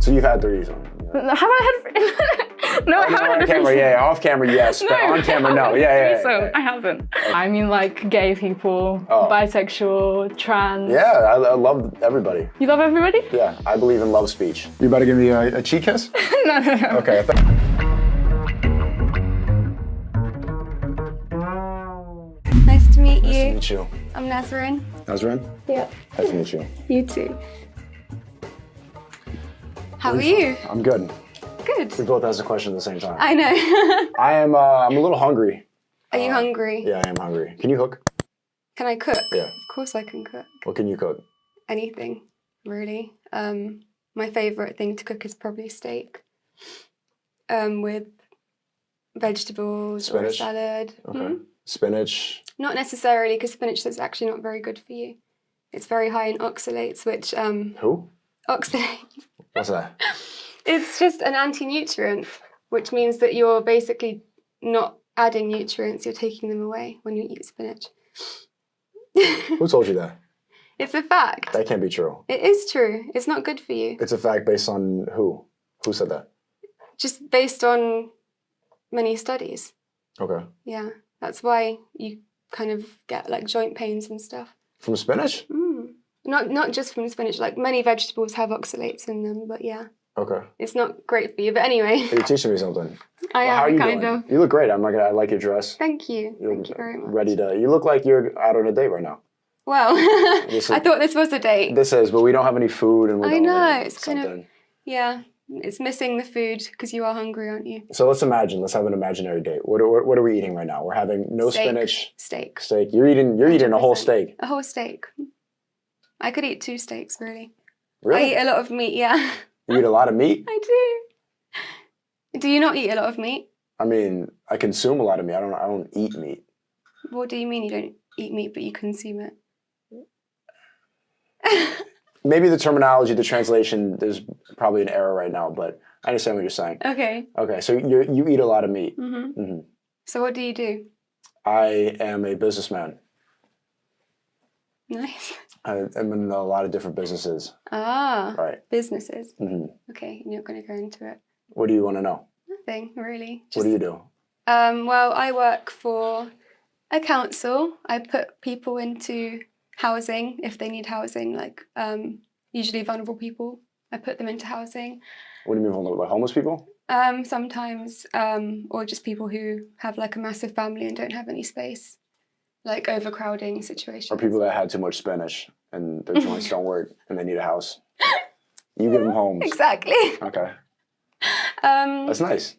So you've had threes. Have I had? No, I haven't. On camera, yeah. Off camera, yes. But on camera, no. Yeah. So I haven't. I mean, like gay people, bisexual, trans. Yeah, I love everybody. You love everybody? Yeah, I believe in love speech. You about to give me a cheek kiss? No. Okay. Nice to meet you. Nice to meet you. I'm Nazarene. Nazarene? Yeah. Nice to meet you. You too. How are you? I'm good. Good. We both asked a question at the same time. I know. I'm a little hungry. Are you hungry? Yeah, I am hungry. Can you cook? Can I cook? Yeah. Of course I can cook. What can you cook? Anything, really. My favourite thing to cook is probably steak. With vegetables or a Spinach? salad. Okay. Spinach? Not necessarily, because spinach is actually not very good for you. It's very high in oxalates, which... Who? Oxalates. What's that? It's just an anti-nutrient, which means that you're basically not adding nutrients, you're taking them away when you eat spinach. Who told you that? It's a fact. That can't be true. It is true. It's not good for you. It's a fact based on who? Who said that? Just based on many studies. Okay. Yeah. That's why you kind of get like joint pains and stuff. From spinach? Not just from spinach, like many vegetables have oxalates in them, but yeah. Okay. It's not great for you, but anyway. You're teaching me something. I How are am, you kind doing? of. You look great. I like your dress. Thank you. You Thank you very much. Ready to. You look like you're out on a date right now. Well, I thought this was a date. This is, but we don't have any food, and we I don't know, have it's kind of, yeah, it's missing the food because you are hungry, aren't you? So let's have an imaginary date. What are we eating right now? We're having no Steak. spinach. Steak. Steak. You're eating a whole 100%. steak. A whole steak. I could eat 2 steaks, really. Really? I eat a lot of meat, yeah. You eat a lot of meat? I do. Do you not eat a lot of meat? I mean, I consume a lot of meat. I don't eat meat. What do you mean you don't eat meat but you consume it? Maybe the terminology, the translation, there's probably an error right now, but I understand what you're saying. Okay. Okay, so you eat a lot of meat. Mm-hmm. Mm-hmm. So what do you do? I am a businessman. Nice. I'm in a lot of different businesses. Ah. Right. Businesses. Mm-hmm. Okay, you're not going to go into it. What do you want to know? Nothing, really. What do you do? Well, I work for a council. I put people into housing if they need housing, like usually vulnerable people. I put them into housing. What do you mean, like homeless people? Sometimes, or just people who have like a massive family and don't have any space, like overcrowding situations. Or people that had too much spinach and their joints don't work and they need a house. You give them homes. Exactly. Okay. That's nice.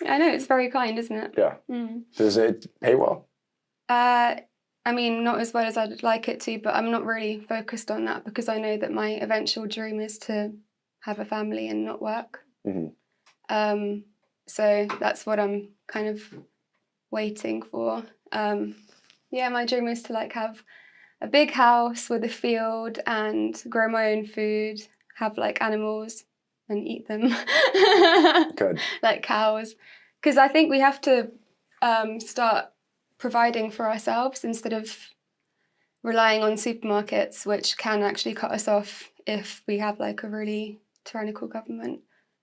I know, it's very kind, isn't it? Yeah. Mm. Does it pay well? I mean, not as well as I'd like it to, but I'm not really focused on that because I know that my eventual dream is to have a family and not work. Mm-hmm. So that's what I'm kind of waiting for. Yeah, my dream is to like have a big house with a field and grow my own food, have like animals and eat them. Good. Like cows. Because I think we have to start providing for ourselves instead of relying on supermarkets, which can actually cut us off if we have like a really tyrannical government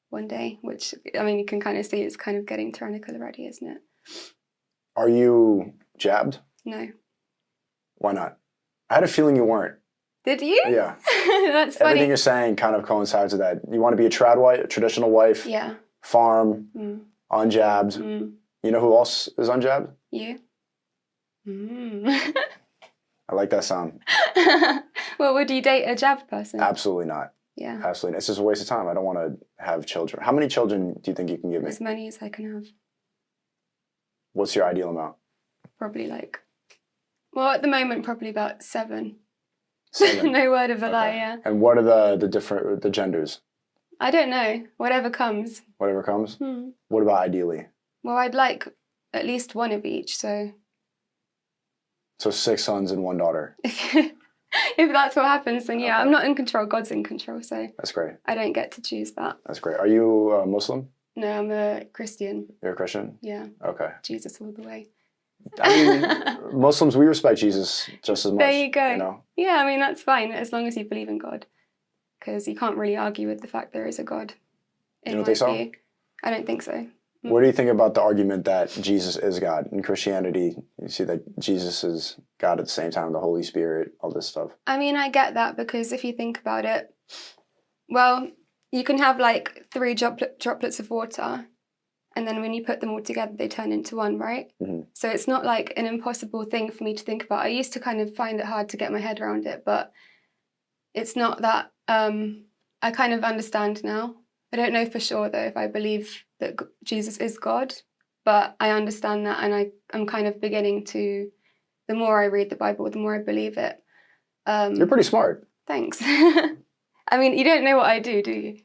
one day, which, I mean, you can kind of see it's kind of getting tyrannical already, isn't it? Are you jabbed? No. Why not? I had a feeling you weren't. Did you? Yeah. That's funny. Everything you're saying kind of coincides with that. You want to be a traditional wife, Yeah. farm, Mm. unjabbed. Mm. You know who else is unjabbed? You? Mm. I like that sound. Well, would you date a jabbed person? Absolutely not. Yeah. Absolutely not. It's just a waste of time. I don't want to have children. How many children do you think you can give me? As many as I can have. What's your ideal amount? Probably like, well, at the moment, probably about 7. 7. No word of a lie, Okay. yeah. And what are the genders? I don't know. Whatever comes. Whatever comes? Hmm. What about ideally? Well, I'd like at least one of each, so... So 6 sons and 1 daughter. If that's what happens, then yeah, Okay. I'm not in control. God's in control, so That's great. I don't get to choose that. That's great. Are you Muslim? No, I'm a Christian. You're a Christian? Yeah, Okay. Jesus all the way. I mean, Muslims, we respect Jesus just as much. There you go. You know? Yeah, I mean, that's fine as long as you believe in God. Because you can't really argue with the fact there is a God. In You don't my think so? view. I don't think so. What do you think about the argument that Jesus is God? In Christianity, you see that Jesus is God at the same time, the Holy Spirit, all this stuff. I mean, I get that because if you think about it, well, you can have like 3 droplets of water, and then when you put them all together, they turn into one, right? Mm-hmm. So it's not like an impossible thing for me to think about. I used to kind of find it hard to get my head around it, but it's not that. I kind of understand now. I don't know for sure, though, if I believe that Jesus is God, but I understand that, and I'm kind of beginning to, the more I read the Bible, the more I believe it. You're pretty smart. Thanks. I mean, you don't know what I do you?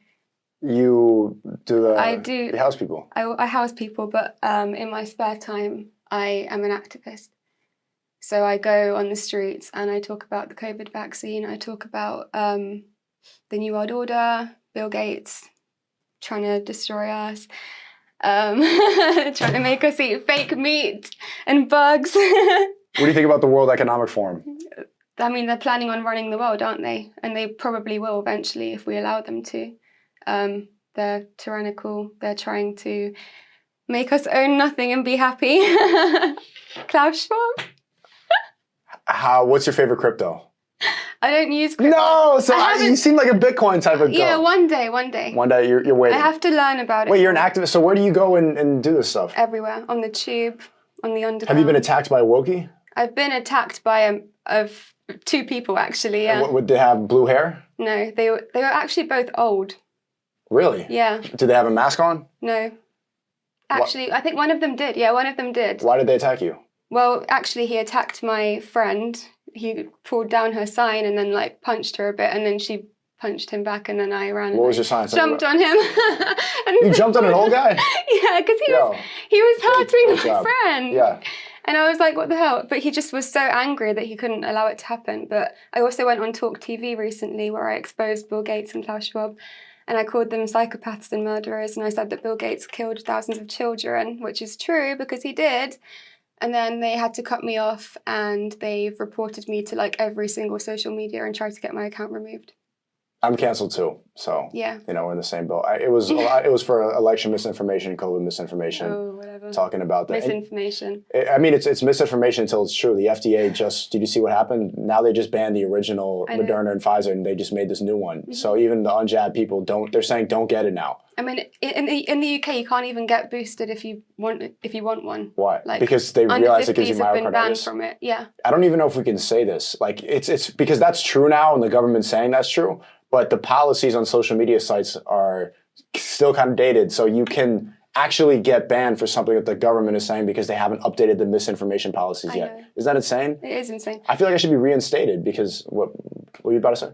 You do the... I do. You house people. I house people, but in my spare time, I am an activist. So I go on the streets and I talk about the COVID vaccine. I talk about the New World Order, Bill Gates trying to destroy us, trying to make us eat fake meat and bugs. What do you think about the World Economic Forum? I mean, they're planning on running the world, aren't they? And they probably will eventually if we allow them to. They're tyrannical. They're trying to make us own nothing and be happy. Klaus Schwab. What's your favorite crypto? I don't use crypto. No, so you seem like a Bitcoin type of girl. Yeah, one day. One day you're waiting. I have to learn about it. Wait, you're an activist, so where do you go and do this stuff? Everywhere. On the tube, on the underground. Have you been attacked by a Wokey? I've been attacked by 2 people, actually, yeah. Would they have blue hair? No, they were actually both old. Really? Yeah. Did they have a mask on? No. Actually, I think one of them did. Yeah, one of them did. Why did they attack you? Well, actually, he attacked my friend. He pulled down her sign and then, like, punched her a bit, and then she punched him back, and then I ran. What was your sign? Jumped on him. You jumped on an old guy? Yeah, because he was hurting my friend. Yeah. And I was like, what the hell? But he just was so angry that he couldn't allow it to happen. But I also went on Talk TV recently where I exposed Bill Gates and Klaus Schwab. And I called them psychopaths and murderers. And I said that Bill Gates killed thousands of children, which is true because he did. And then they had to cut me off and they've reported me to like every single social media and tried to get my account removed. I'm canceled too, so yeah, we're in the same boat. It was for election misinformation, COVID misinformation. Oh, whatever. Talking about that misinformation. I mean, it's misinformation until it's true. The FDA did you see what happened? Now they just banned the original Moderna and Pfizer, and they just made this new one. Mm-hmm. So even the unjabbed people they're saying don't get it now. I mean, in the UK, you can't even get boosted if you want one. Why? Like, because they realize it gives you myocarditis. Have been banned from it. Yeah. I don't even know if we can say this. Like it's because that's true now, and the government's saying that's true. But the policies on social media sites are still kind of dated, so you can actually get banned for something that the government is saying because they haven't updated the misinformation policies yet. Is that insane? It is insane. I feel like I should be reinstated because what were you about to say?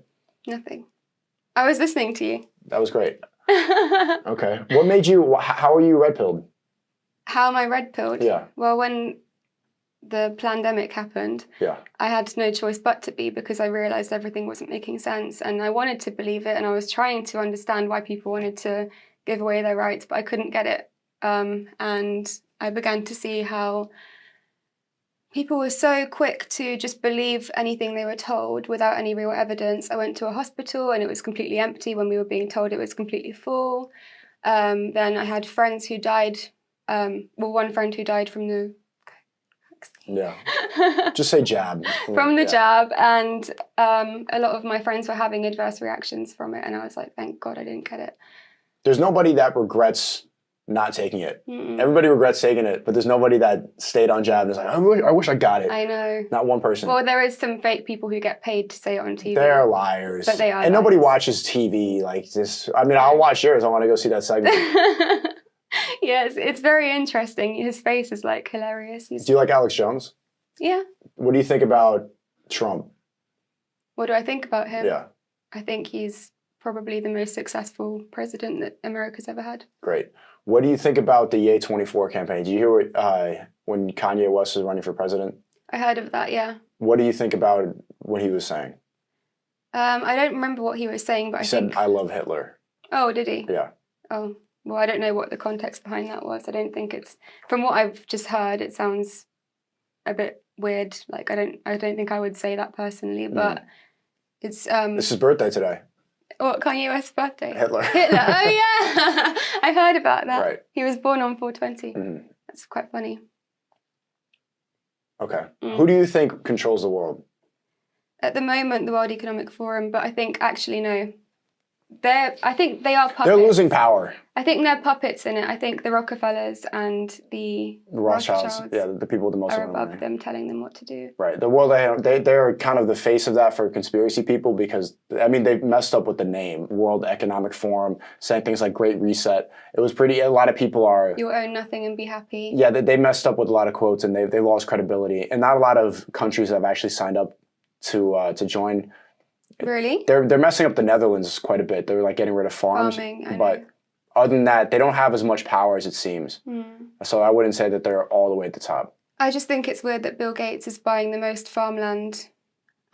Nothing. I was listening to you. That was great. Okay. What made you, how are you red-pilled? How am I red-pilled? Yeah. Well, when the pandemic happened, I had no choice but to be because I realized everything wasn't making sense and I wanted to believe it and I was trying to understand why people wanted to give away their rights, but I couldn't get it. And I began to see how people were so quick to just believe anything they were told without any real evidence. I went to a hospital and it was completely empty when we were being told it was completely full. Then I had friends who died, one friend who died from the Yeah. Just say jab. From the jab, and a lot of my friends were having adverse reactions from it, and I was like, thank God I didn't get it. There's nobody that regrets not taking it. Mm-mm. Everybody regrets taking it, but there's nobody that stayed on jab and is like, I wish I got it. I know. Not one person. Well, there is some fake people who get paid to say it on TV. They're liars. But they are And liars. nobody watches TV like this. I mean, I'll watch yours. I want to go see that segment. Yes, it's very interesting. His face is like hilarious. Do you like Alex Jones? Yeah. What do you think about Trump? What do I think about him? Yeah. I think he's probably the most successful president that America's ever had. Great. What do you think about the Ye 24 campaign? Did you hear what, when Kanye West was running for president? I heard of that, yeah. What do you think about what he was saying? I don't remember what he was saying, but he said, I love Hitler. Oh, did he? Yeah. Oh, well, I don't know what the context behind that was. I don't think it's, from what I've just heard, it sounds a bit weird. Like, I don't think I would say that personally, but it's... It's his birthday today. What, Kanye West's birthday? Hitler. Hitler. Oh yeah, I heard about that. Right. He was born on 420. Mhm. That's quite funny. Okay. Who do you think controls the world? At the moment, the World Economic Forum, but I think actually no. I think they are puppets. They're losing power. I think they're puppets in it. I think the Rockefellers and the Rothschilds, yeah, the people with the most are amount of above money. them. them, telling them what to do. Right. The world, they're kind of the face of that for conspiracy people because, I mean, they've messed up with the name, World Economic Forum, saying things like Great Reset. It was a lot of people are... You'll own nothing and be happy. Yeah, they messed up with a lot of quotes and they lost credibility. And not a lot of countries have actually signed up to join. Really? They're messing up the Netherlands quite a bit. They're like getting rid of farms. Farming, I but know. other than that, they don't have as much power as it seems. So I wouldn't say that they're all the way at the top. I just think it's weird that Bill Gates is buying the most farmland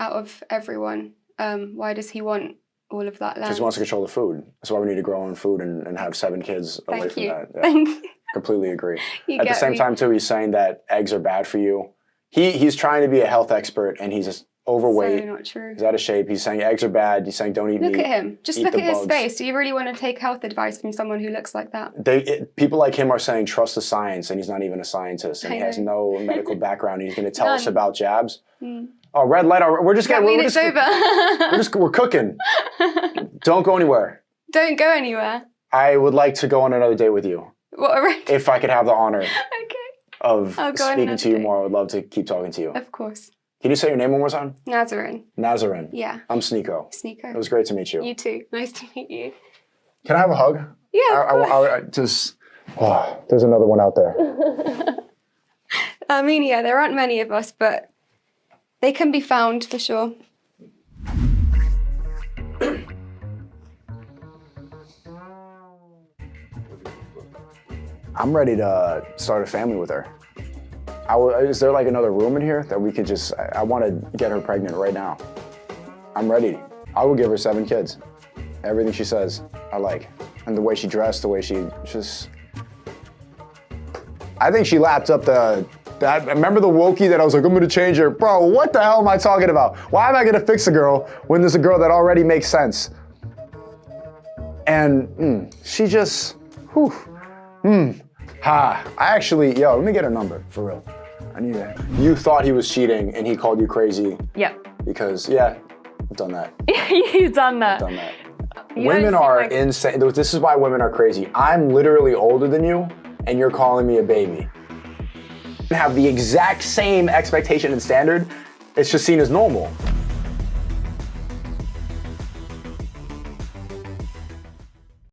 out of everyone. Why does he want all of that land? Because he wants to control the food. That's why we need to grow our own food and have 7 kids away Thank from you. that. Yeah, Thank you. completely agree. You At the get same me. time, too, he's saying that eggs are bad for you. He's trying to be a health expert and he's just overweight. So not true. He's out of shape. He's saying eggs are bad. He's saying don't eat meat. Look at him. Just eat look the at his bugs. face. Do you really want to take health advice from someone who looks like that? People like him are saying trust the science, and he's not even a scientist, and he has no medical background. He's going to tell us None. about jabs. Oh, red light! We're just I getting. mean, it's over. We're cooking. Don't go anywhere. Don't go anywhere. I would like to go on another date with you. What already? If I could have the honor Okay. of I'll go on speaking another to you date. more, I would love to keep talking to you. Of course. Can you say your name one more time? Nazarene. Nazarene. Yeah. I'm Sneeko. Sneaker. It was great to meet you. You too. Nice to meet you. Can I have a hug? Yeah. Of course. I just. Oh, there's another one out there. I mean, yeah, there aren't many of us, but they can be found for sure. I'm ready to start a family with her. Is there like another room in here that we could just, I want to get her pregnant right now. I'm ready. I will give her 7 kids. Everything she says, I like. And the way she dressed, the way she just, I think she lapped up remember the Wokey that I was like, I'm gonna change her? Bro, what the hell am I talking about? Why am I gonna fix a girl when there's a girl that already makes sense? And she just, whew, I actually, let me get her number, for real. I need that. You thought he was cheating and he called you crazy Yep. because, I've done that. You've done that. Done that. You Women don't seem are like- insane. This is why women are crazy. I'm literally older than you and you're calling me a baby. Have the exact same expectation and standard. It's just seen as normal.